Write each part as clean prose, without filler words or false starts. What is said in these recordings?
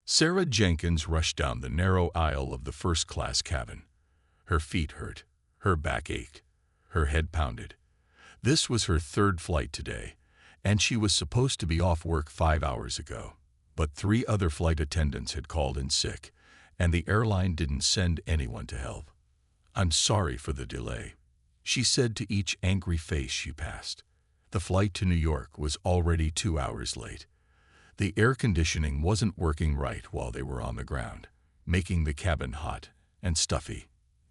Sarah Jenkins rushed down the narrow aisle of the first-class cabin. Her feet hurt, her back ached, her head pounded. This was her third flight today, and she was supposed to be off work 5 hours ago. But 3 other flight attendants had called in sick, and the airline didn't send anyone to help. "I'm sorry for the delay," she said to each angry face she passed. The flight to New York was already 2 hours late. The air conditioning wasn't working right while they were on the ground, making the cabin hot and stuffy.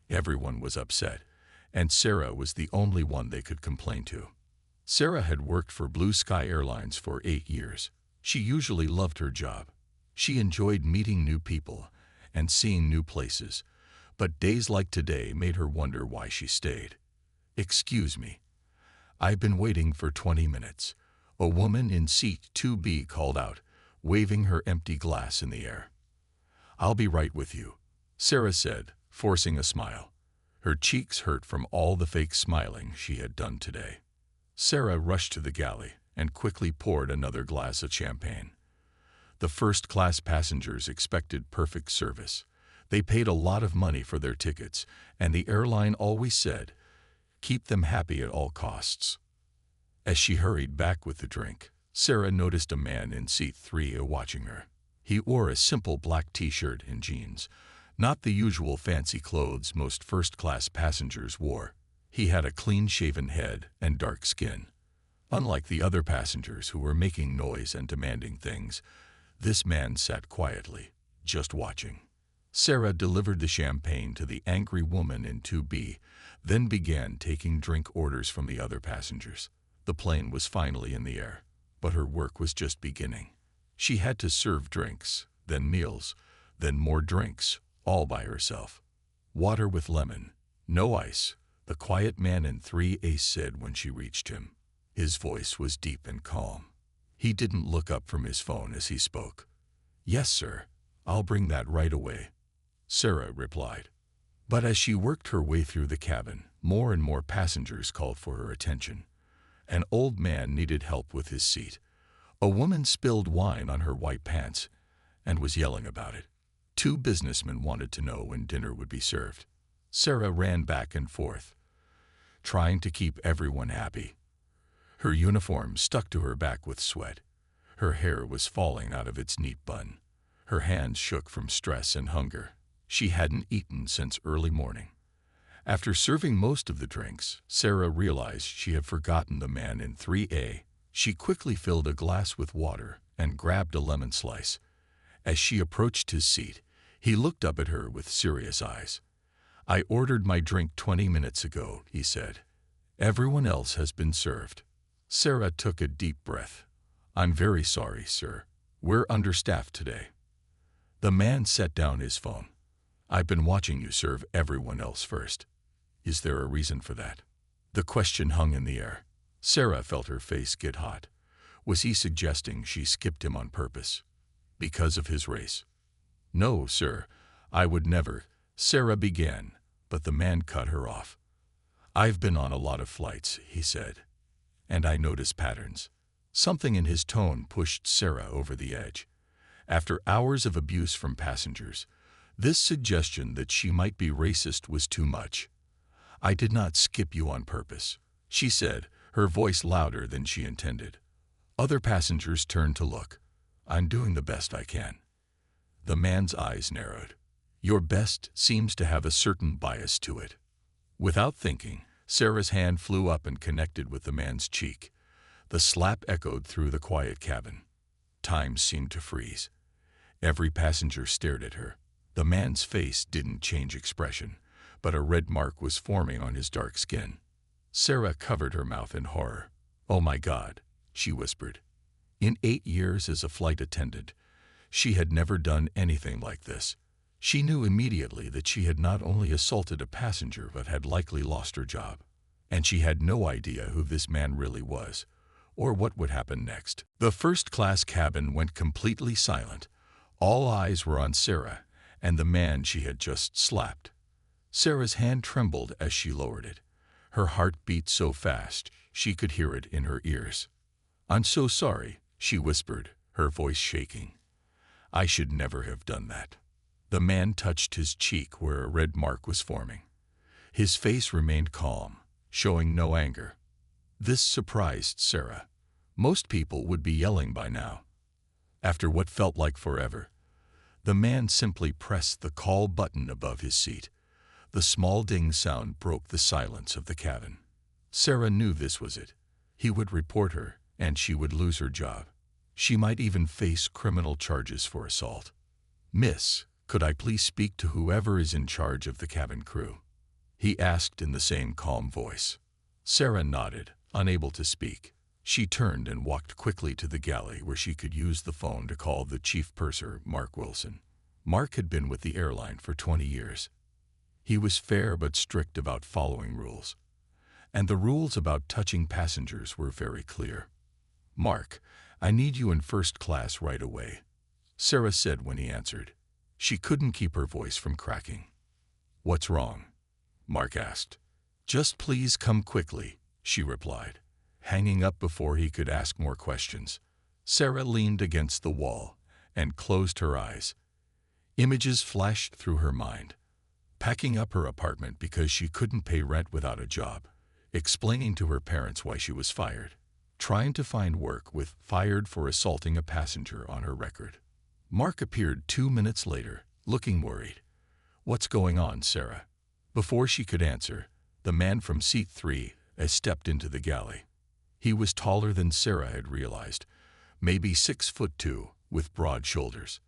Everyone was upset, and Sarah was the only one they could complain to. Sarah had worked for Blue Sky Airlines for 8 years. She usually loved her job. She enjoyed meeting new people and seeing new places, but days like today made her wonder why she stayed. "Excuse me. I've been waiting for 20 minutes. A woman in seat 2B called out, waving her empty glass in the air. "I'll be right with you," Sarah said, forcing a smile. Her cheeks hurt from all the fake smiling she had done today. Sarah rushed to the galley and quickly poured another glass of champagne. The first-class passengers expected perfect service. They paid a lot of money for their tickets, and the airline always said, "Keep them happy at all costs." As she hurried back with the drink, Sarah noticed a man in seat 3 watching her. He wore a simple black t-shirt and jeans, not the usual fancy clothes most first-class passengers wore. He had a clean-shaven head and dark skin. Unlike the other passengers who were making noise and demanding things, this man sat quietly, just watching. Sarah delivered the champagne to the angry woman in 2B, then began taking drink orders from the other passengers. The plane was finally in the air, but her work was just beginning. She had to serve drinks, then meals, then more drinks, all by herself. "Water with lemon, no ice," the quiet man in 3A said when she reached him. His voice was deep and calm. He didn't look up from his phone as he spoke. "Yes, sir. I'll bring that right away," Sarah replied. But as she worked her way through the cabin, more and more passengers called for her attention. An old man needed help with his seat. A woman spilled wine on her white pants and was yelling about it. 2 businessmen wanted to know when dinner would be served. Sarah ran back and forth, trying to keep everyone happy. Her uniform stuck to her back with sweat. Her hair was falling out of its neat bun. Her hands shook from stress and hunger. She hadn't eaten since early morning. After serving most of the drinks, Sarah realized she had forgotten the man in 3A. She quickly filled a glass with water and grabbed a lemon slice. As she approached his seat, he looked up at her with serious eyes. "I ordered my drink 20 minutes ago," he said. "Everyone else has been served." Sarah took a deep breath. "I'm very sorry, sir. We're understaffed today." The man set down his phone. "I've been watching you serve everyone else first. Is there a reason for that?" The question hung in the air. Sarah felt her face get hot. Was he suggesting she skipped him on purpose? Because of his race? "No, sir. I would never," Sarah began, but the man cut her off. "I've been on a lot of flights," he said, "and I notice patterns." Something in his tone pushed Sarah over the edge. After hours of abuse from passengers, this suggestion that she might be racist was too much. "I did not skip you on purpose," she said, her voice louder than she intended. Other passengers turned to look. "I'm doing the best I can." The man's eyes narrowed. "Your best seems to have a certain bias to it." Without thinking, Sarah's hand flew up and connected with the man's cheek. The slap echoed through the quiet cabin. Time seemed to freeze. Every passenger stared at her. The man's face didn't change expression, but a red mark was forming on his dark skin. Sarah covered her mouth in horror. "Oh my God," she whispered. In 8 years as a flight attendant, she had never done anything like this. She knew immediately that she had not only assaulted a passenger but had likely lost her job. And she had no idea who this man really was, or what would happen next. The first-class cabin went completely silent. All eyes were on Sarah and the man she had just slapped. Sarah's hand trembled as she lowered it. Her heart beat so fast she could hear it in her ears. "I'm so sorry," she whispered, her voice shaking. I should never have done that. The man touched his cheek where a red mark was forming. His face remained calm, showing no anger. This surprised Sarah. Most people would be yelling by now. After what felt like forever, the man simply pressed the call button above his seat. The small ding sound broke the silence of the cabin. Sarah knew this was it. He would report her, and she would lose her job. She might even face criminal charges for assault. "Miss, could I please speak to whoever is in charge of the cabin crew?" he asked in the same calm voice. Sarah nodded, unable to speak. She turned and walked quickly to the galley where she could use the phone to call the chief purser, Mark Wilson. Mark had been with the airline for 20 years. He was fair but strict about following rules. And the rules about touching passengers were very clear. "Mark, I need you in first class right away," Sarah said when he answered. She couldn't keep her voice from cracking. "What's wrong?" Mark asked. "Just please come quickly," she replied, hanging up before he could ask more questions. Sarah leaned against the wall and closed her eyes. Images flashed through her mind. Packing up her apartment because she couldn't pay rent without a job, explaining to her parents why she was fired, trying to find work with "fired for assaulting a passenger" on her record. Mark appeared 2 minutes later, looking worried. "What's going on, Sarah?" Before she could answer, the man from seat 3 stepped into the galley. He was taller than Sarah had realized, maybe 6'2", with broad shoulders.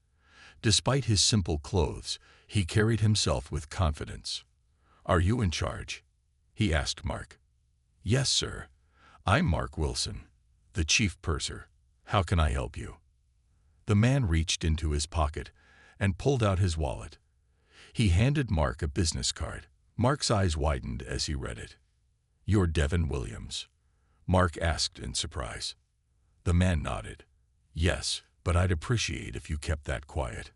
Despite his simple clothes, he carried himself with confidence. "Are you in charge?" he asked Mark. "Yes, sir. I'm Mark Wilson, the chief purser. How can I help you?" The man reached into his pocket and pulled out his wallet. He handed Mark a business card. Mark's eyes widened as he read it. "You're Devin Williams?" Mark asked in surprise. The man nodded. "Yes, but I'd appreciate if you kept that quiet."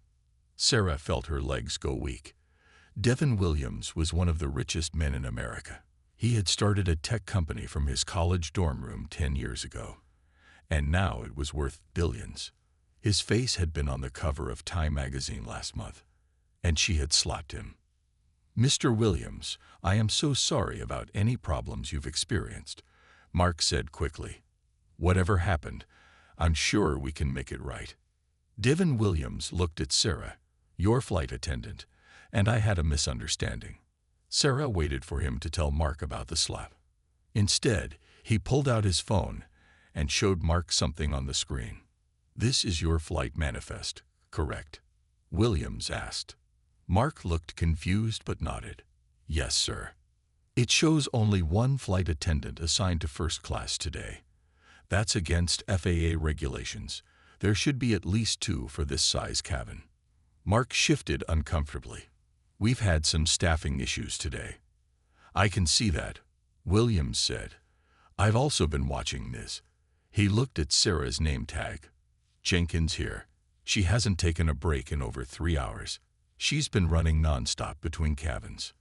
Sarah felt her legs go weak. Devin Williams was one of the richest men in America. He had started a tech company from his college dorm room 10 years ago, and now it was worth billions. His face had been on the cover of Time magazine last month, and she had slapped him. "Mr. Williams, I am so sorry about any problems you've experienced," Mark said quickly. "Whatever happened, I'm sure we can make it right." Devin Williams looked at Sarah. "Your flight attendant, and I had a misunderstanding." Sarah waited for him to tell Mark about the slap. Instead, he pulled out his phone and showed Mark something on the screen. "This is your flight manifest, correct?" Williams asked. Mark looked confused but nodded. "Yes, sir. It shows only one flight attendant assigned to first class today. That's against FAA regulations. There should be at least 2 for this size cabin." Mark shifted uncomfortably. "We've had some staffing issues today." "I can see that," Williams said. "I've also been watching this." He looked at Sarah's name tag. "Jenkins here. She hasn't taken a break in over 3 hours. She's been running nonstop between cabins."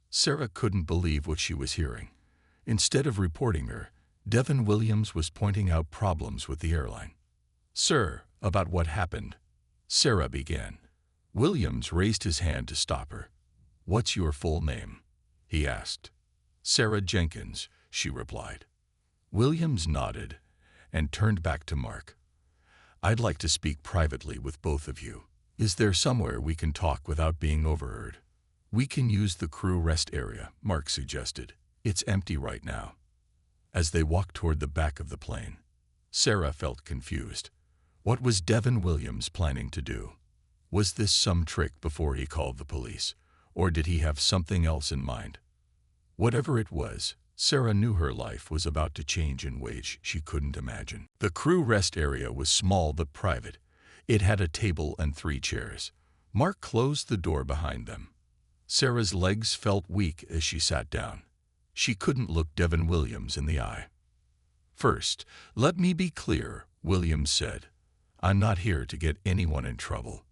Sarah couldn't believe what she was hearing. Instead of reporting her, Devin Williams was pointing out problems with the airline. "Sir, about what happened?" Sarah began. Williams raised his hand to stop her. "What's your full name?" he asked. "Sarah Jenkins," she replied. Williams nodded and turned back to Mark. "I'd like to speak privately with both of you. Is there somewhere we can talk without being overheard?" "We can use the crew rest area," Mark suggested. "It's empty right now." As they walked toward the back of the plane, Sarah felt confused. What was Devin Williams planning to do? Was this some trick before he called the police, or did he have something else in mind? Whatever it was, Sarah knew her life was about to change in ways she couldn't imagine. The crew rest area was small but private. It had a table and 3 chairs. Mark closed the door behind them. Sarah's legs felt weak as she sat down. She couldn't look Devin Williams in the eye. "First, let me be clear," Williams said. "I'm not here to get anyone in trouble."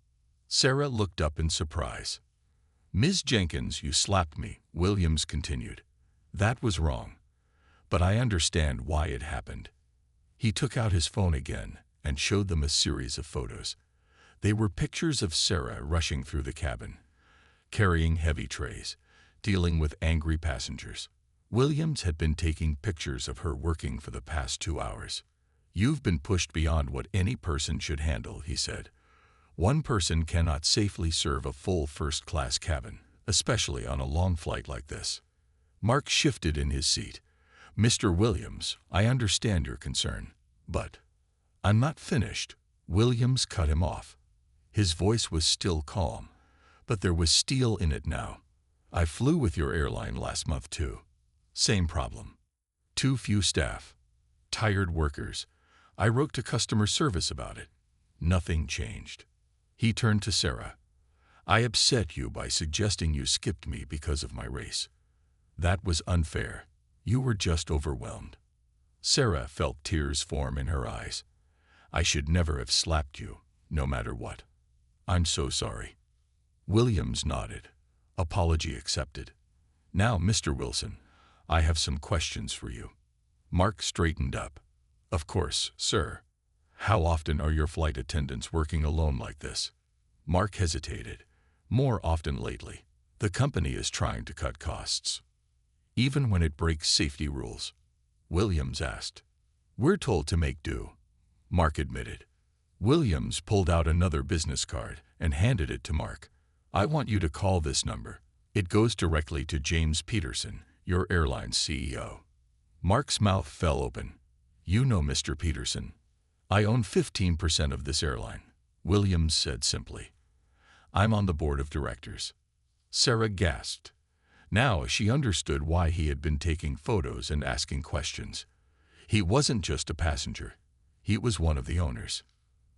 Sarah looked up in surprise. "Ms. Jenkins, you slapped me," Williams continued. "That was wrong. But I understand why it happened." He took out his phone again and showed them a series of photos. They were pictures of Sarah rushing through the cabin, carrying heavy trays, dealing with angry passengers. Williams had been taking pictures of her working for the past 2 hours. "You've been pushed beyond what any person should handle," he said. "One person cannot safely serve a full first-class cabin, especially on a long flight like this." Mark shifted in his seat. "Mr. Williams, I understand your concern, but—" "I'm not finished." Williams cut him off. His voice was still calm, but there was steel in it now. "I flew with your airline last month too. Same problem. Too few staff. Tired workers. I wrote to customer service about it. Nothing changed." He turned to Sarah. "I upset you by suggesting you skipped me because of my race. That was unfair. You were just overwhelmed." Sarah felt tears form in her eyes. "I should never have slapped you, no matter what. I'm so sorry." Williams nodded. Apology accepted. "Now, Mr. Wilson, I have some questions for you." Mark straightened up. "Of course, sir. How often are your flight attendants working alone like this?" Mark hesitated. "More often lately. The company is trying to cut costs." "Even when it breaks safety rules?" Williams asked. "We're told to make do," Mark admitted. Williams pulled out another business card and handed it to Mark. "I want you to call this number. It goes directly to James Peterson, your airline's CEO." Mark's mouth fell open. "You know Mr. Peterson." "I own 15% of this airline," Williams said simply. "I'm on the board of directors." Sarah gasped. Now she understood why he had been taking photos and asking questions. He wasn't just a passenger. He was one of the owners.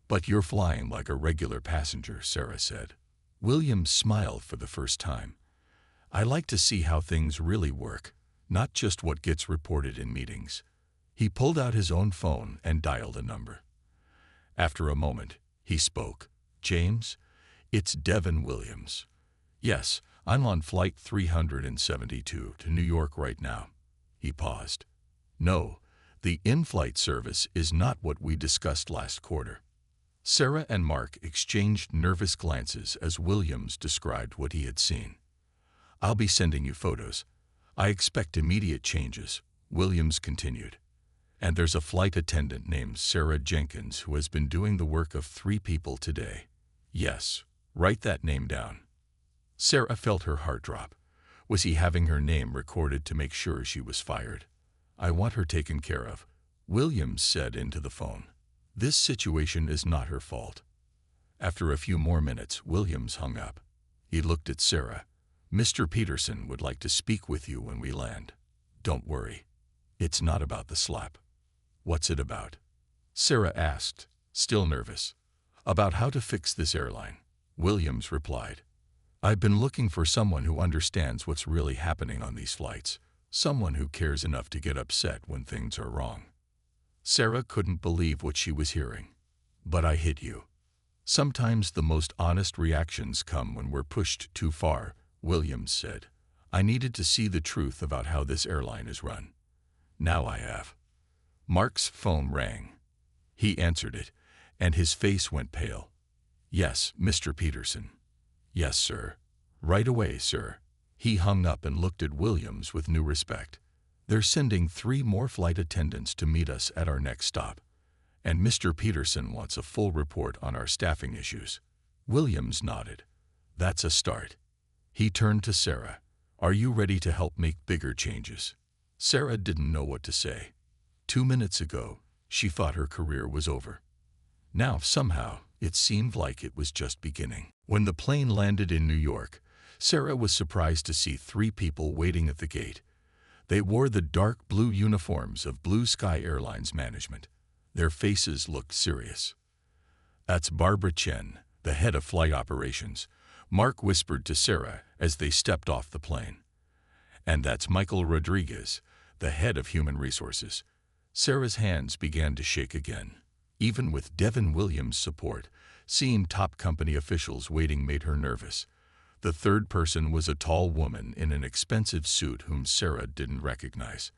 "But you're flying like a regular passenger," Sarah said. Williams smiled for the first time. "I like to see how things really work, not just what gets reported in meetings." He pulled out his own phone and dialed a number. After a moment, he spoke. "James, it's Devin Williams. Yes, I'm on flight 372 to New York right now." He paused. "No, the in-flight service is not what we discussed last quarter." Sarah and Mark exchanged nervous glances as Williams described what he had seen. "I'll be sending you photos. I expect immediate changes," Williams continued. "And there's a flight attendant named Sarah Jenkins who has been doing the work of 3 people today. Yes, write that name down." Sarah felt her heart drop. Was he having her name recorded to make sure she was fired? "I want her taken care of," Williams said into the phone. "This situation is not her fault." After a few more minutes, Williams hung up. He looked at Sarah. "Mr. Peterson would like to speak with you when we land. Don't worry. It's not about the slap." "What's it about?" Sarah asked, still nervous. "About how to fix this airline," Williams replied. "I've been looking for someone who understands what's really happening on these flights, someone who cares enough to get upset when things are wrong." Sarah couldn't believe what she was hearing. "But I hit you." "Sometimes the most honest reactions come when we're pushed too far," Williams said. "I needed to see the truth about how this airline is run. Now I have." Mark's phone rang. He answered it, and his face went pale. "Yes, Mr. Peterson." "Yes, sir." "Right away, sir." He hung up and looked at Williams with new respect. "They're sending 3 more flight attendants to meet us at our next stop. And Mr. Peterson wants a full report on our staffing issues." Williams nodded. "That's a start." He turned to Sarah. "Are you ready to help make bigger changes?" Sarah didn't know what to say. 2 minutes ago, she thought her career was over. Now, somehow, it seemed like it was just beginning. When the plane landed in New York, Sarah was surprised to see 3 people waiting at the gate. They wore the dark blue uniforms of Blue Sky Airlines management. Their faces looked serious. "That's Barbara Chen, the head of flight operations," Mark whispered to Sarah as they stepped off the plane. "And that's Michael Rodriguez, the head of human resources." Sarah's hands began to shake again. Even with Devin Williams' support, seeing top company officials waiting made her nervous. The third person was a tall woman in an expensive suit whom Sarah didn't recognize.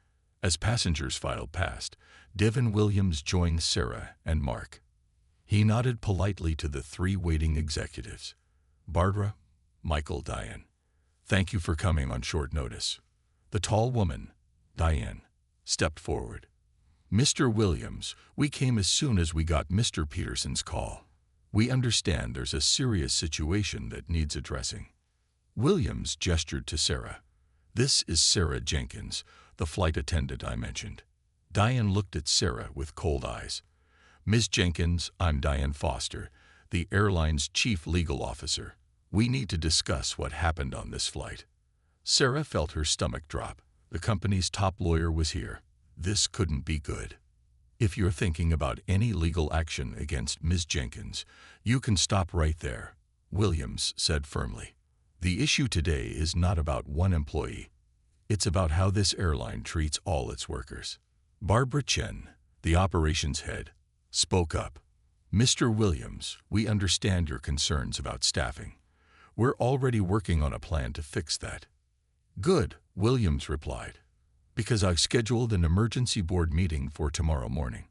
As passengers filed past, Devin Williams joined Sarah and Mark. He nodded politely to the three waiting executives. Barbara, Michael, Diane. Thank you for coming on short notice. The tall woman, Diane, stepped forward. Mr. Williams, we came as soon as we got Mr. Peterson's call. We understand there's a serious situation that needs addressing. Williams gestured to Sarah. This is Sarah Jenkins, the flight attendant I mentioned. Diane looked at Sarah with cold eyes. Ms. Jenkins, I'm Diane Foster, the airline's chief legal officer. We need to discuss what happened on this flight. Sarah felt her stomach drop. The company's top lawyer was here. This couldn't be good. If you're thinking about any legal action against Ms. Jenkins, you can stop right there, Williams said firmly. The issue today is not about one employee. It's about how this airline treats all its workers. Barbara Chen, the operations head, spoke up. Mr. Williams, we understand your concerns about staffing. We're already working on a plan to fix that. Good, Williams replied. Because I've scheduled an emergency board meeting for tomorrow morning.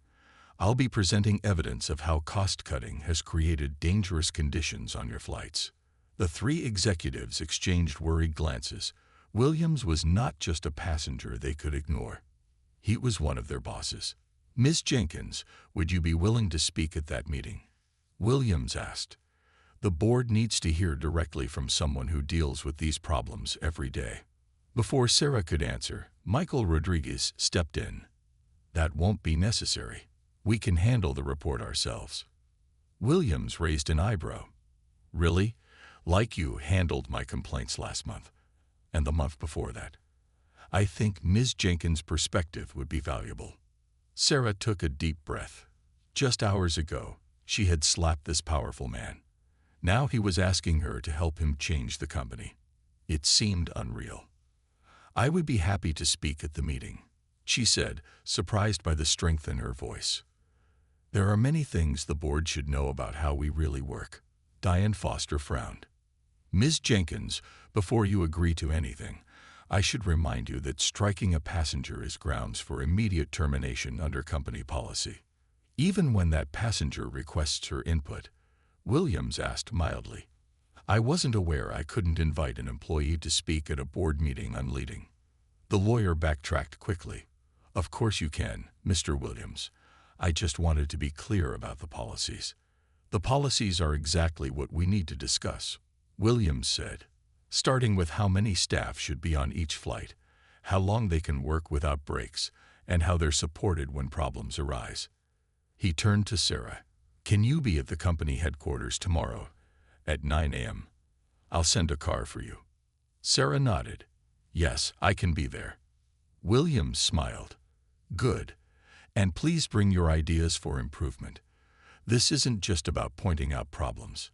I'll be presenting evidence of how cost-cutting has created dangerous conditions on your flights. The three executives exchanged worried glances. Williams was not just a passenger they could ignore. He was one of their bosses. Ms. Jenkins, would you be willing to speak at that meeting? Williams asked. The board needs to hear directly from someone who deals with these problems every day. Before Sarah could answer, Michael Rodriguez stepped in. That won't be necessary. We can handle the report ourselves. Williams raised an eyebrow. Really? Like you handled my complaints last month, and the month before that. I think Ms. Jenkins' perspective would be valuable. Sarah took a deep breath. Just hours ago, she had slapped this powerful man. Now he was asking her to help him change the company. It seemed unreal. I would be happy to speak at the meeting, she said, surprised by the strength in her voice. There are many things the board should know about how we really work. Diane Foster frowned. Ms. Jenkins, before you agree to anything, I should remind you that striking a passenger is grounds for immediate termination under company policy. Even when that passenger requests her input, Williams asked mildly. I wasn't aware I couldn't invite an employee to speak at a board meeting I'm leading. The lawyer backtracked quickly. Of course you can, Mr. Williams. I just wanted to be clear about the policies. The policies are exactly what we need to discuss, Williams said, starting with how many staff should be on each flight, how long they can work without breaks, and how they're supported when problems arise. He turned to Sarah. Can you be at the company headquarters tomorrow at 9 a.m.? I'll send a car for you. Sarah nodded. Yes, I can be there. Williams smiled. Good. And please bring your ideas for improvement. This isn't just about pointing out problems.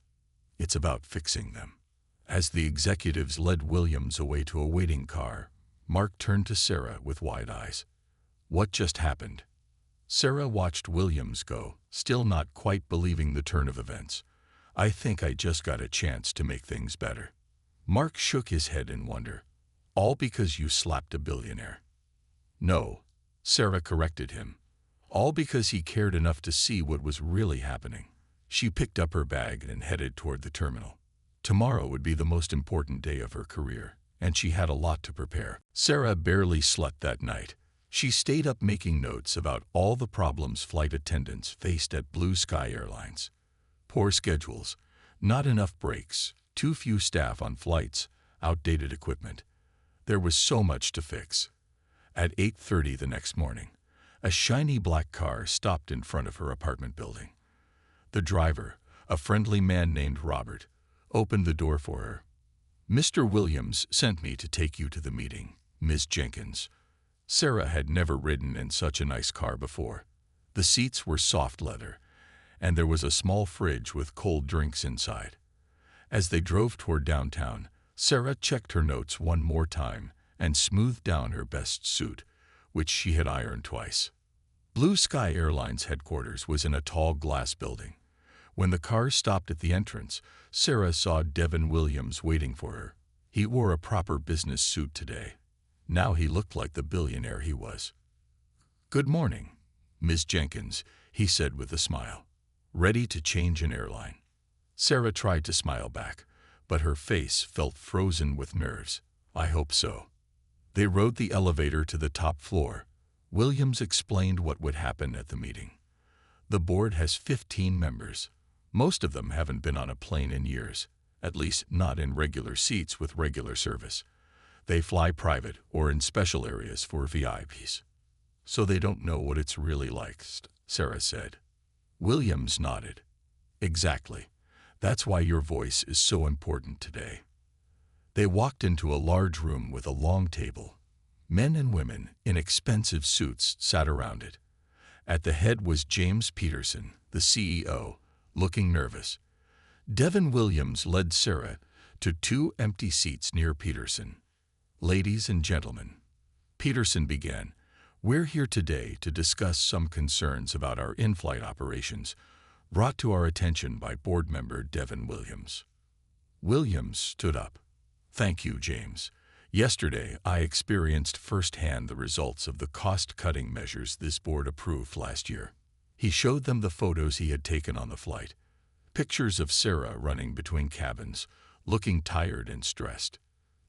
It's about fixing them. As the executives led Williams away to a waiting car, Mark turned to Sarah with wide eyes. What just happened? Sarah watched Williams go, still not quite believing the turn of events. I think I just got a chance to make things better. Mark shook his head in wonder. All because you slapped a billionaire. No, Sarah corrected him. All because he cared enough to see what was really happening. She picked up her bag and headed toward the terminal. Tomorrow would be the most important day of her career, and she had a lot to prepare. Sarah barely slept that night. She stayed up making notes about all the problems flight attendants faced at Blue Sky Airlines. Poor schedules, not enough breaks, too few staff on flights, outdated equipment. There was so much to fix. At 8:30 the next morning, a shiny black car stopped in front of her apartment building. The driver, a friendly man named Robert, opened the door for her. Mr. Williams sent me to take you to the meeting, Ms. Jenkins. Sarah had never ridden in such a nice car before. The seats were soft leather, and there was a small fridge with cold drinks inside. As they drove toward downtown, Sarah checked her notes one more time and smoothed down her best suit, which she had ironed twice. Blue Sky Airlines headquarters was in a tall glass building. When the car stopped at the entrance, Sarah saw Devin Williams waiting for her. He wore a proper business suit today. Now he looked like the billionaire he was. Good morning, Ms. Jenkins, he said with a smile. ready to change an airline. Sarah tried to smile back, but her face felt frozen with nerves. I hope so. They rode the elevator to the top floor. Williams explained what would happen at the meeting. The board has 15 members. Most of them haven't been on a plane in years, at least not in regular seats with regular service. They fly private or in special areas for VIPs. So they don't know what it's really like, Sarah said. Williams nodded. Exactly. That's why your voice is so important today. They walked into a large room with a long table. Men and women in expensive suits sat around it. At the head was James Peterson, the CEO, looking nervous. Devin Williams led Sarah to 2 empty seats near Peterson. Ladies and gentlemen, Peterson began, we're here today to discuss some concerns about our in-flight operations brought to our attention by board member Devin Williams. Williams stood up. Thank you, James. Yesterday, I experienced firsthand the results of the cost-cutting measures this board approved last year. He showed them the photos he had taken on the flight. Pictures of Sarah running between cabins, looking tired and stressed.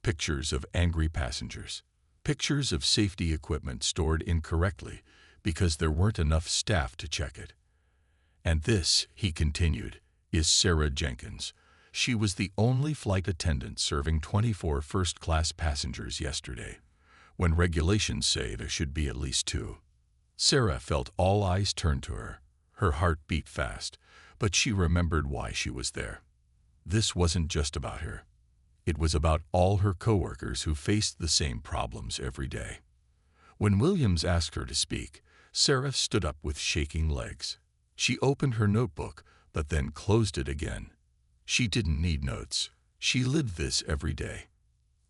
Pictures of angry passengers. Pictures of safety equipment stored incorrectly because there weren't enough staff to check it. And this, he continued, is Sarah Jenkins. She was the only flight attendant serving 24 first-class passengers yesterday, when regulations say there should be at least 2. Sarah felt all eyes turn to her. Her heart beat fast, but she remembered why she was there. This wasn't just about her. It was about all her coworkers who faced the same problems every day. When Williams asked her to speak, Sarah stood up with shaking legs. She opened her notebook, but then closed it again. She didn't need notes. She lived this every day.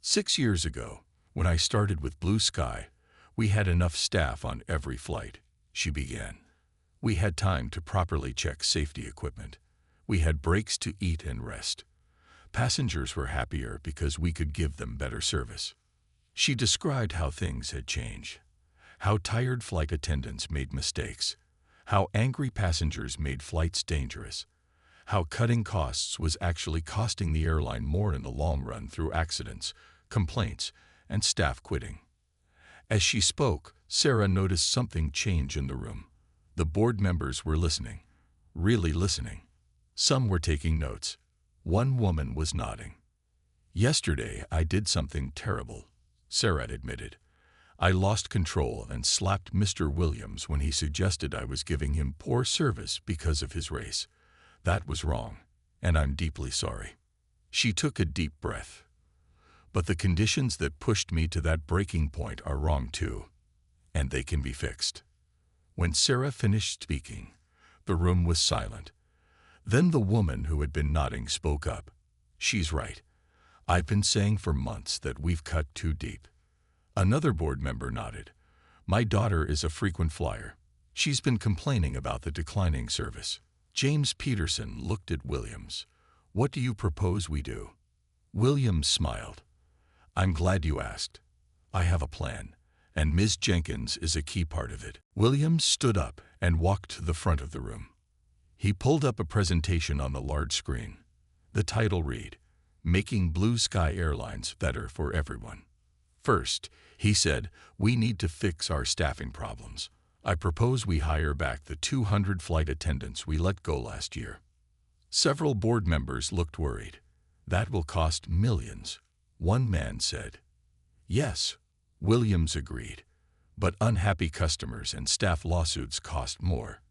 6 years ago, when I started with Blue Sky, we had enough staff on every flight, she began. We had time to properly check safety equipment. We had breaks to eat and rest. Passengers were happier because we could give them better service. She described how things had changed, how tired flight attendants made mistakes, how angry passengers made flights dangerous, how cutting costs was actually costing the airline more in the long run through accidents, complaints, and staff quitting. As she spoke, Sarah noticed something change in the room. The board members were listening, really listening. Some were taking notes. One woman was nodding. Yesterday, I did something terrible, Sarah admitted. I lost control and slapped Mr. Williams when he suggested I was giving him poor service because of his race. That was wrong, and I'm deeply sorry. She took a deep breath. But the conditions that pushed me to that breaking point are wrong too, and they can be fixed. When Sarah finished speaking, the room was silent. Then the woman who had been nodding spoke up. She's right. I've been saying for months that we've cut too deep. Another board member nodded. My daughter is a frequent flyer. She's been complaining about the declining service. James Peterson looked at Williams. What do you propose we do? Williams smiled. I'm glad you asked. I have a plan, and Ms. Jenkins is a key part of it. Williams stood up and walked to the front of the room. He pulled up a presentation on the large screen. The title read, Making Blue Sky Airlines Better for Everyone. First, he said, we need to fix our staffing problems. I propose we hire back the 200 flight attendants we let go last year. Several board members looked worried. That will cost millions, one man said. Yes, Williams agreed, but unhappy customers and staff lawsuits cost more.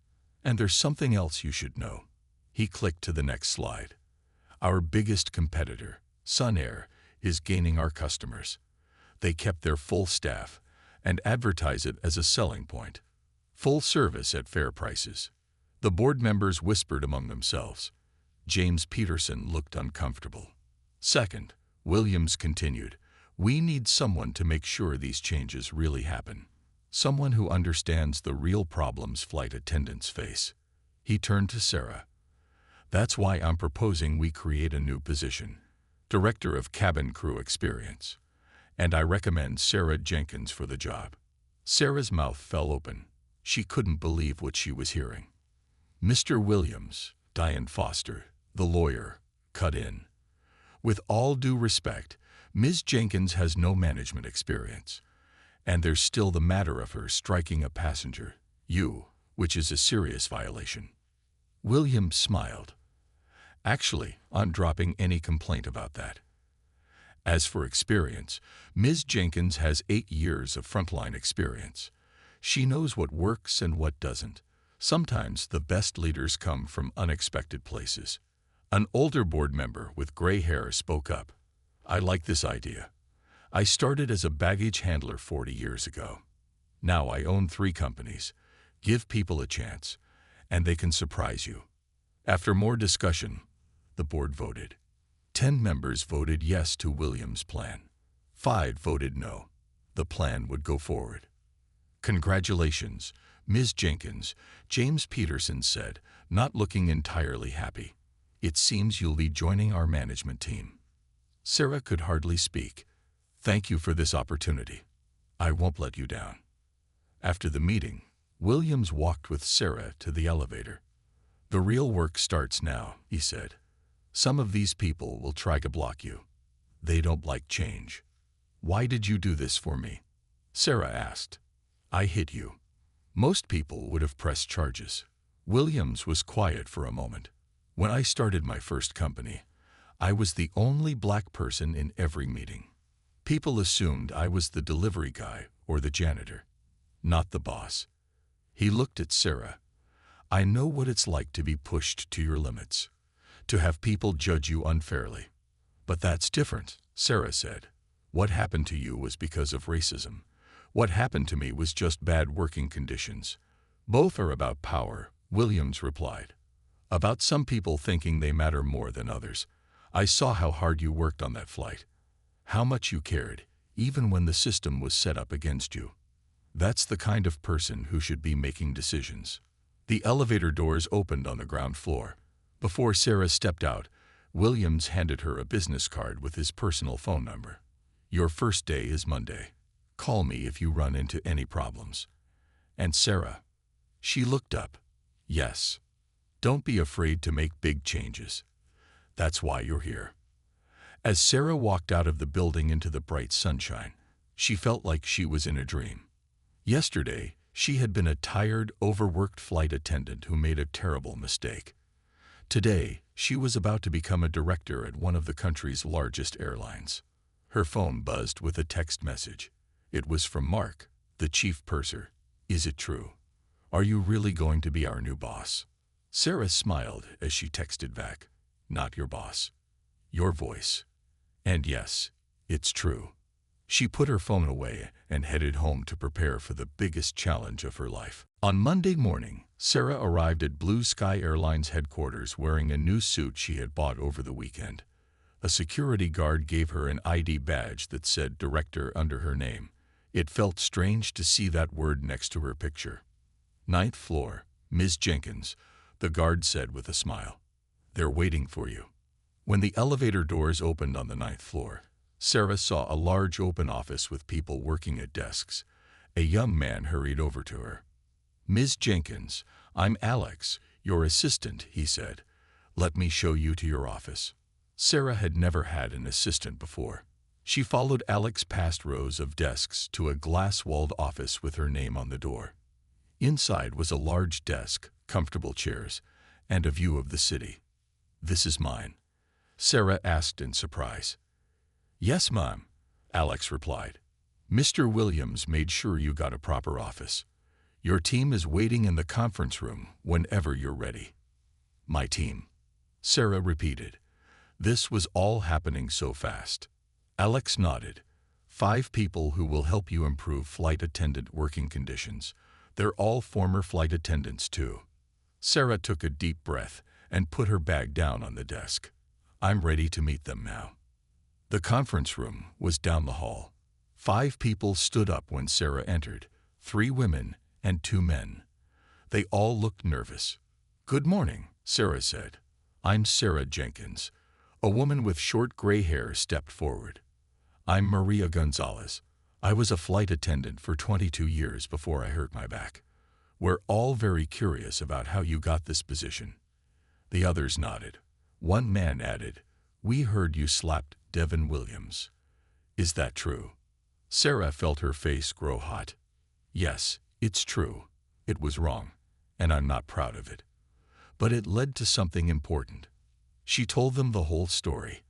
And there's something else you should know. He clicked to the next slide. Our biggest competitor, Sun Air, is gaining our customers. They kept their full staff and advertise it as a selling point. Full service at fair prices. The board members whispered among themselves. James Peterson looked uncomfortable. Second, Williams continued, we need someone to make sure these changes really happen. Someone who understands the real problems flight attendants face. He turned to Sarah. That's why I'm proposing we create a new position, Director of Cabin Crew Experience. And I recommend Sarah Jenkins for the job. Sarah's mouth fell open. She couldn't believe what she was hearing. Mr. Williams, Diane Foster, the lawyer, cut in. With all due respect, Ms. Jenkins has no management experience. And there's still the matter of her striking a passenger, you, which is a serious violation. Williams smiled. Actually, I'm dropping any complaint about that. As for experience, Ms. Jenkins has 8 years of frontline experience. She knows what works and what doesn't. Sometimes the best leaders come from unexpected places. An older board member with gray hair spoke up. I like this idea. I started as a baggage handler 40 years ago. Now I own 3 companies. Give people a chance, and they can surprise you. After more discussion, the board voted. 10 members voted yes to Williams' plan. 5 voted no. The plan would go forward. Congratulations, Ms. Jenkins, James Peterson said, not looking entirely happy. It seems you'll be joining our management team. Sarah could hardly speak. Thank you for this opportunity. I won't let you down. After the meeting, Williams walked with Sarah to the elevator. The real work starts now, he said. Some of these people will try to block you. They don't like change. Why did you do this for me? Sarah asked. I hit you. Most people would have pressed charges. Williams was quiet for a moment. When I started my first company, I was the only black person in every meeting. People assumed I was the delivery guy or the janitor, not the boss. He looked at Sarah. I know what it's like to be pushed to your limits, to have people judge you unfairly. But that's different, Sarah said. What happened to you was because of racism. What happened to me was just bad working conditions. Both are about power, Williams replied. About some people thinking they matter more than others. I saw how hard you worked on that flight. How much you cared, even when the system was set up against you. That's the kind of person who should be making decisions. The elevator doors opened on the ground floor. Before Sarah stepped out, Williams handed her a business card with his personal phone number. Your first day is Monday. Call me if you run into any problems. And Sarah? She looked up. Yes. Don't be afraid to make big changes. That's why you're here. As Sarah walked out of the building into the bright sunshine, she felt like she was in a dream. Yesterday, she had been a tired, overworked flight attendant who made a terrible mistake. Today, she was about to become a director at one of the country's largest airlines. Her phone buzzed with a text message. It was from Mark, the chief purser. Is it true? Are you really going to be our new boss? Sarah smiled as she texted back. Not your boss. Your voice. And yes, it's true. She put her phone away and headed home to prepare for the biggest challenge of her life. On Monday morning, Sarah arrived at Blue Sky Airlines headquarters wearing a new suit she had bought over the weekend. A security guard gave her an ID badge that said Director under her name. It felt strange to see that word next to her picture. 9th floor, Ms. Jenkins, the guard said with a smile. They're waiting for you. When the elevator doors opened on the 9th floor, Sarah saw a large open office with people working at desks. A young man hurried over to her. Ms. Jenkins, I'm Alex, your assistant, he said. Let me show you to your office. Sarah had never had an assistant before. She followed Alex past rows of desks to a glass-walled office with her name on the door. Inside was a large desk, comfortable chairs, and a view of the city. This is mine, Sarah asked in surprise. Yes, Mom, Alex replied. Mr. Williams made sure you got a proper office. Your team is waiting in the conference room whenever you're ready. My team, Sarah repeated. This was all happening so fast. Alex nodded. 5 people who will help you improve flight attendant working conditions. They're all former flight attendants, too. Sarah took a deep breath and put her bag down on the desk. I'm ready to meet them now. The conference room was down the hall. 5 people stood up when Sarah entered, 3 women and 2 men. They all looked nervous. Good morning, Sarah said. I'm Sarah Jenkins. A woman with short gray hair stepped forward. I'm Maria Gonzalez. I was a flight attendant for 22 years before I hurt my back. "We're all very curious about how you got this position." The others nodded. One man added, "We heard you slapped Devin Williams. Is that true?" Sarah felt her face grow hot. "Yes, it's true. It was wrong, and I'm not proud of it. But it led to something important." She told them the whole story,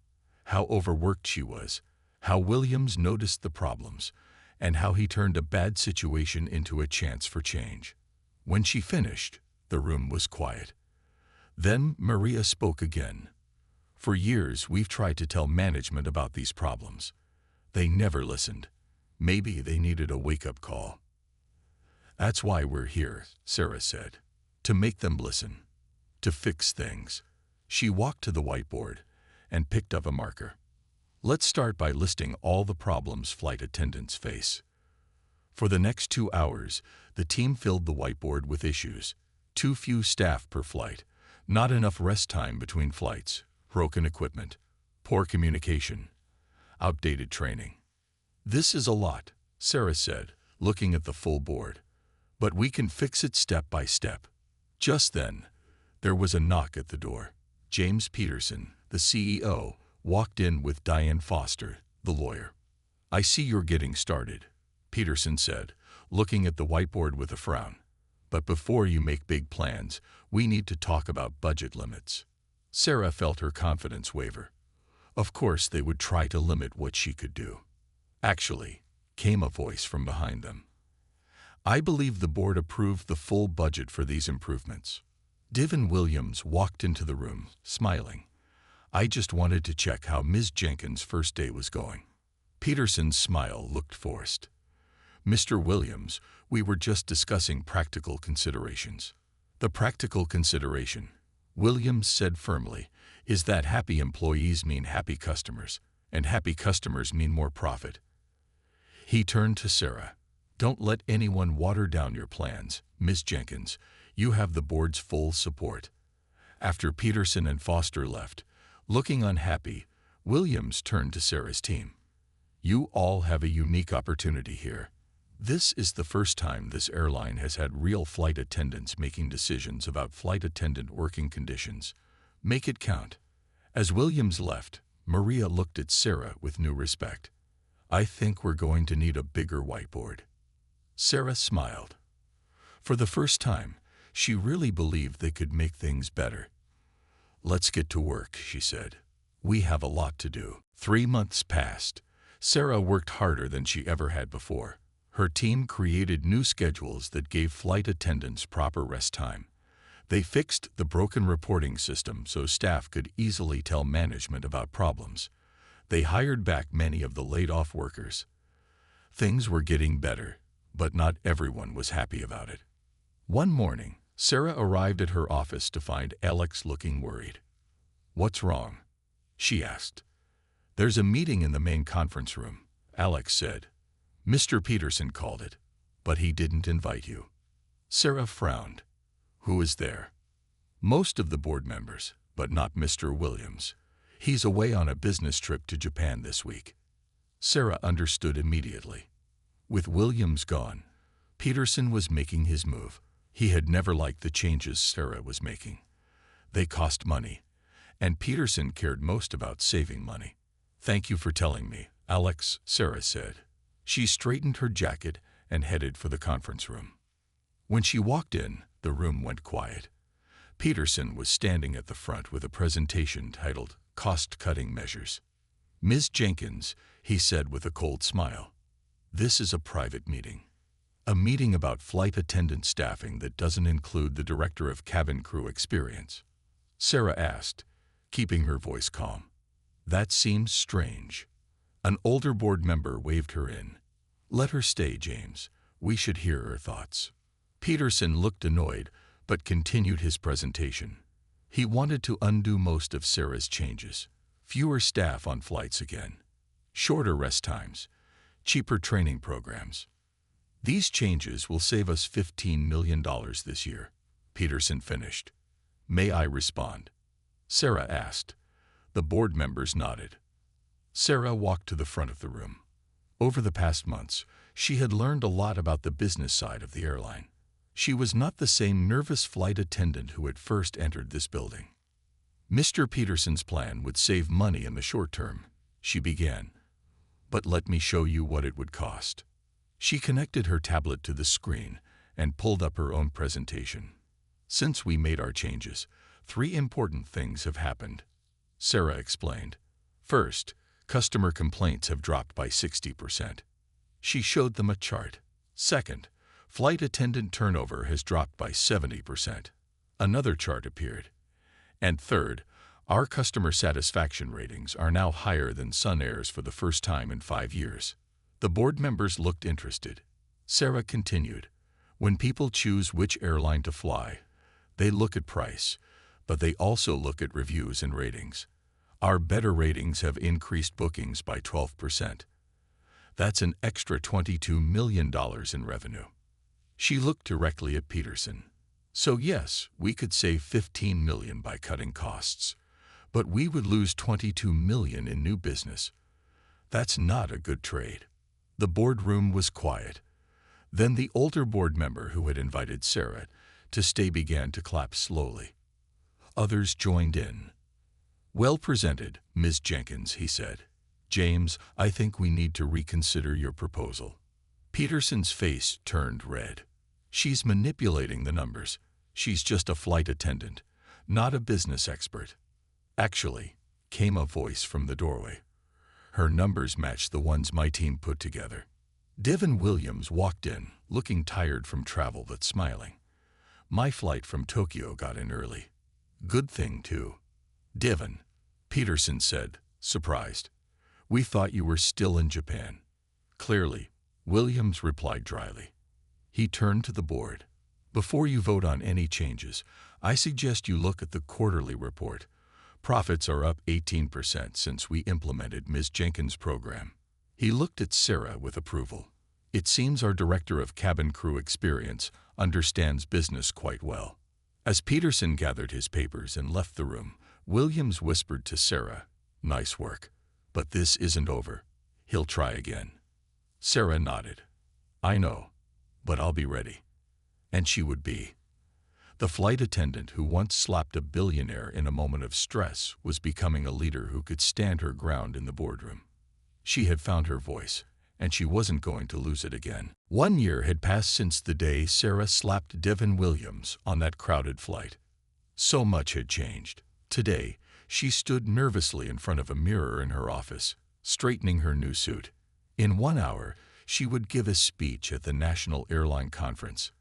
how overworked she was, how Williams noticed the problems, and how he turned a bad situation into a chance for change. When she finished, the room was quiet. Then Maria spoke again. "For years, we've tried to tell management about these problems. They never listened. Maybe they needed a wake-up call." "That's why we're here," Sarah said. "To make them listen. To fix things." She walked to the whiteboard and picked up a marker. "Let's start by listing all the problems flight attendants face." For the next 2 hours, the team filled the whiteboard with issues. Too few staff per flight, not enough rest time between flights, broken equipment, poor communication, outdated training. "This is a lot," Sarah said, looking at the full board. "But we can fix it step by step." Just then, there was a knock at the door. James Peterson, the CEO, walked in with Diane Foster, the lawyer. "I see you're getting started," Peterson said, looking at the whiteboard with a frown. "But before you make big plans, we need to talk about budget limits." Sarah felt her confidence waver. Of course they would try to limit what she could do. "Actually," came a voice from behind them, "I believe the board approved the full budget for these improvements." Devin Williams walked into the room, smiling. "I just wanted to check how Ms. Jenkins' first day was going." Peterson's smile looked forced. "Mr. Williams, we were just discussing practical considerations." "The practical consideration," Williams said firmly, "is that happy employees mean happy customers, and happy customers mean more profit." He turned to Sarah. "Don't let anyone water down your plans, Ms. Jenkins. You have the board's full support." After Peterson and Foster left, looking unhappy, Williams turned to Sarah's team. "You all have a unique opportunity here. This is the first time this airline has had real flight attendants making decisions about flight attendant working conditions. Make it count." As Williams left, Maria looked at Sarah with new respect. "I think we're going to need a bigger whiteboard." Sarah smiled. For the first time, she really believed they could make things better. "Let's get to work," she said. "We have a lot to do." 3 months passed. Sarah worked harder than she ever had before. Her team created new schedules that gave flight attendants proper rest time. They fixed the broken reporting system so staff could easily tell management about problems. They hired back many of the laid-off workers. Things were getting better, but not everyone was happy about it. One morning, Sarah arrived at her office to find Alex looking worried. "What's wrong?" she asked. "There's a meeting in the main conference room," Alex said. "Mr. Peterson called it, but he didn't invite you." Sarah frowned. "Who is there?" "Most of the board members, but not Mr. Williams. He's away on a business trip to Japan this week." Sarah understood immediately. With Williams gone, Peterson was making his move. He had never liked the changes Sarah was making. They cost money, and Peterson cared most about saving money. "Thank you for telling me, Alex," Sarah said. She straightened her jacket and headed for the conference room. When she walked in, the room went quiet. Peterson was standing at the front with a presentation titled "Cost-Cutting Measures." "Ms. Jenkins," he said with a cold smile, "this is a private meeting. A meeting about flight attendant staffing that doesn't include the director of cabin crew experience." Sarah asked, keeping her voice calm. "That seems strange." An older board member waved her in. "Let her stay, James. We should hear her thoughts." Peterson looked annoyed, but continued his presentation. He wanted to undo most of Sarah's changes. Fewer staff on flights again. Shorter rest times. Cheaper training programs. "These changes will save us $15 million this year," Peterson finished. "May I respond?" Sarah asked. The board members nodded. Sarah walked to the front of the room. Over the past months, she had learned a lot about the business side of the airline. She was not the same nervous flight attendant who had first entered this building. Mr. Peterson's plan would save money in the short term, she began. But let me show you what it would cost. She connected her tablet to the screen and pulled up her own presentation. Since we made our changes, 3 important things have happened, Sarah explained. First, customer complaints have dropped by 60%. She showed them a chart. Second, flight attendant turnover has dropped by 70%. Another chart appeared. And third, our customer satisfaction ratings are now higher than Sun Air's for the first time in 5 years. The board members looked interested. Sarah continued, when people choose which airline to fly, they look at price, but they also look at reviews and ratings. Our better ratings have increased bookings by 12%. That's an extra $22 million in revenue. She looked directly at Peterson. So yes, we could save $15 million by cutting costs, but we would lose $22 million in new business. That's not a good trade. The boardroom was quiet. Then the older board member who had invited Sarah to stay began to clap slowly. Others joined in. Well presented, Ms. Jenkins, he said. James, I think we need to reconsider your proposal. Peterson's face turned red. She's manipulating the numbers. She's just a flight attendant, not a business expert. Actually, came a voice from the doorway. Her numbers matched the ones my team put together. Devin Williams walked in, looking tired from travel but smiling. My flight from Tokyo got in early. Good thing, too. Devin, Peterson said, surprised. We thought you were still in Japan. Clearly, Williams replied dryly. He turned to the board. Before you vote on any changes, I suggest you look at the quarterly report. Profits are up 18% since we implemented Ms. Jenkins' program. He looked at Sarah with approval. It seems our director of cabin crew experience understands business quite well. As Peterson gathered his papers and left the room, Williams whispered to Sarah, nice work. But this isn't over. He'll try again. Sarah nodded. I know, but I'll be ready. And she would be. The flight attendant who once slapped a billionaire in a moment of stress was becoming a leader who could stand her ground in the boardroom. She had found her voice, and she wasn't going to lose it again. 1 year had passed since the day Sarah slapped Devin Williams on that crowded flight. So much had changed. Today, she stood nervously in front of a mirror in her office, straightening her new suit. In 1 hour, she would give a speech at the National Airline Conference.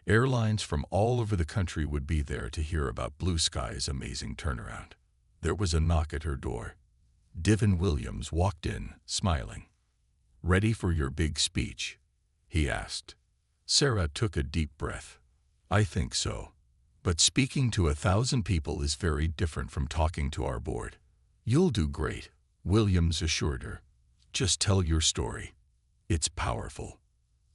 Airlines from all over the country would be there to hear about Blue Sky's amazing turnaround. There was a knock at her door. Devin Williams walked in, smiling. Ready for your big speech? He asked. Sarah took a deep breath. I think so. But speaking to 1,000 people is very different from talking to our board. You'll do great, Williams assured her. Just tell your story. It's powerful.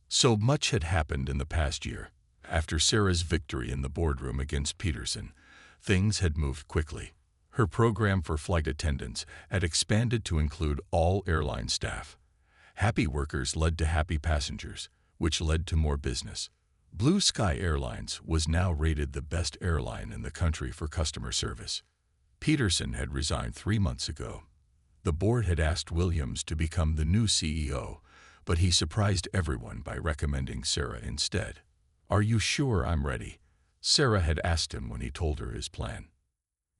So much had happened in the past year. After Sarah's victory in the boardroom against Peterson, things had moved quickly. Her program for flight attendants had expanded to include all airline staff. Happy workers led to happy passengers, which led to more business. Blue Sky Airlines was now rated the best airline in the country for customer service. Peterson had resigned 3 months ago. The board had asked Williams to become the new CEO, but he surprised everyone by recommending Sarah instead. Are you sure I'm ready? Sarah had asked him when he told her his plan.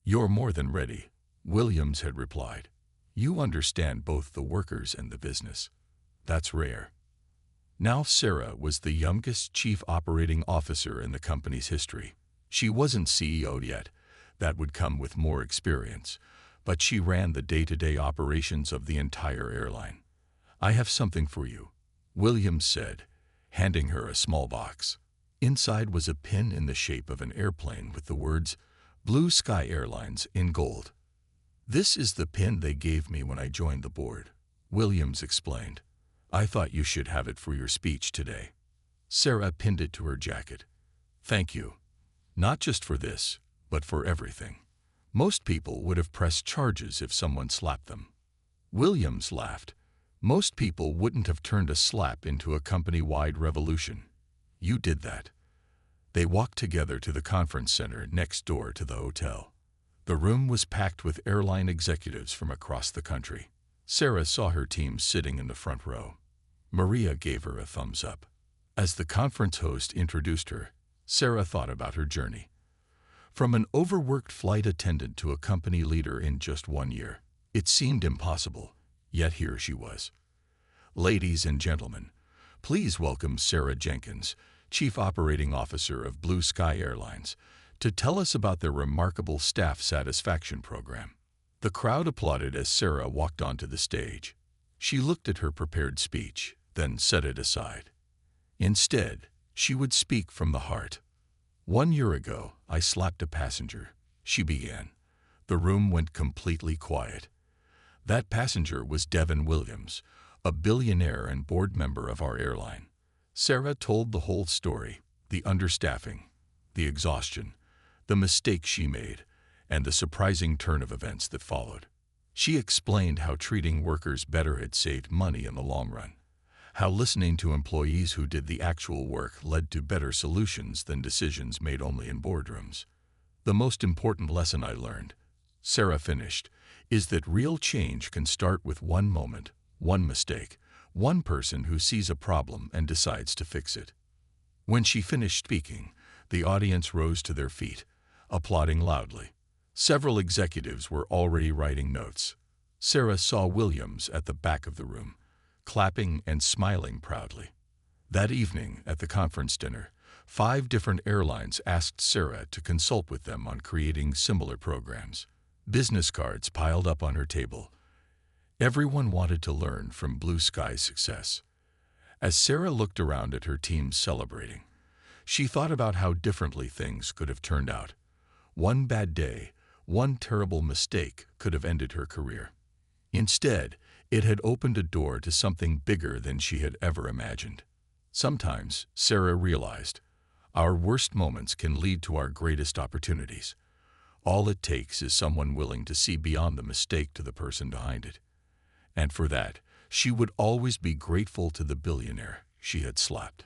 You're more than ready, Williams had replied. You understand both the workers and the business. That's rare. Now Sarah was the youngest chief operating officer in the company's history. She wasn't CEO yet. That would come with more experience. But she ran the day-to-day operations of the entire airline. I have something for you, Williams said, handing her a small box. Inside was a pin in the shape of an airplane with the words, Blue Sky Airlines in gold. This is the pin they gave me when I joined the board, Williams explained. I thought you should have it for your speech today. Sarah pinned it to her jacket. Thank you. Not just for this, but for everything. Most people would have pressed charges if someone slapped them. Williams laughed. Most people wouldn't have turned a slap into a company-wide revolution. You did that. They walked together to the conference center next door to the hotel. The room was packed with airline executives from across the country. Sarah saw her team sitting in the front row. Maria gave her a thumbs up. As the conference host introduced her, Sarah thought about her journey. From an overworked flight attendant to a company leader in just 1 year. It seemed impossible, yet here she was. Ladies and gentlemen, please welcome Sarah Jenkins, Chief Operating Officer of Blue Sky Airlines, to tell us about their remarkable staff satisfaction program. The crowd applauded as Sarah walked onto the stage. She looked at her prepared speech, then set it aside. Instead, she would speak from the heart. 1 year ago, I slapped a passenger, she began. The room went completely quiet. That passenger was Devin Williams, a billionaire and board member of our airline. Sarah told the whole story, the understaffing, the exhaustion, the mistakes she made, and the surprising turn of events that followed. She explained how treating workers better had saved money in the long run, how listening to employees who did the actual work led to better solutions than decisions made only in boardrooms. The most important lesson I learned, Sarah finished, is that real change can start with one moment, one mistake, one person who sees a problem and decides to fix it. When she finished speaking, the audience rose to their feet, applauding loudly. Several executives were already writing notes. Sarah saw Williams at the back of the room, clapping and smiling proudly. That evening at the conference dinner, 5 different airlines asked Sarah to consult with them on creating similar programs. Business cards piled up on her table. Everyone wanted to learn from Blue Sky's success. As Sarah looked around at her team celebrating, she thought about how differently things could have turned out. One bad day, one terrible mistake could have ended her career. Instead, it had opened a door to something bigger than she had ever imagined. Sometimes, Sarah realized, our worst moments can lead to our greatest opportunities. All it takes is someone willing to see beyond the mistake to the person behind it. And for that, she would always be grateful to the billionaire she had slapped.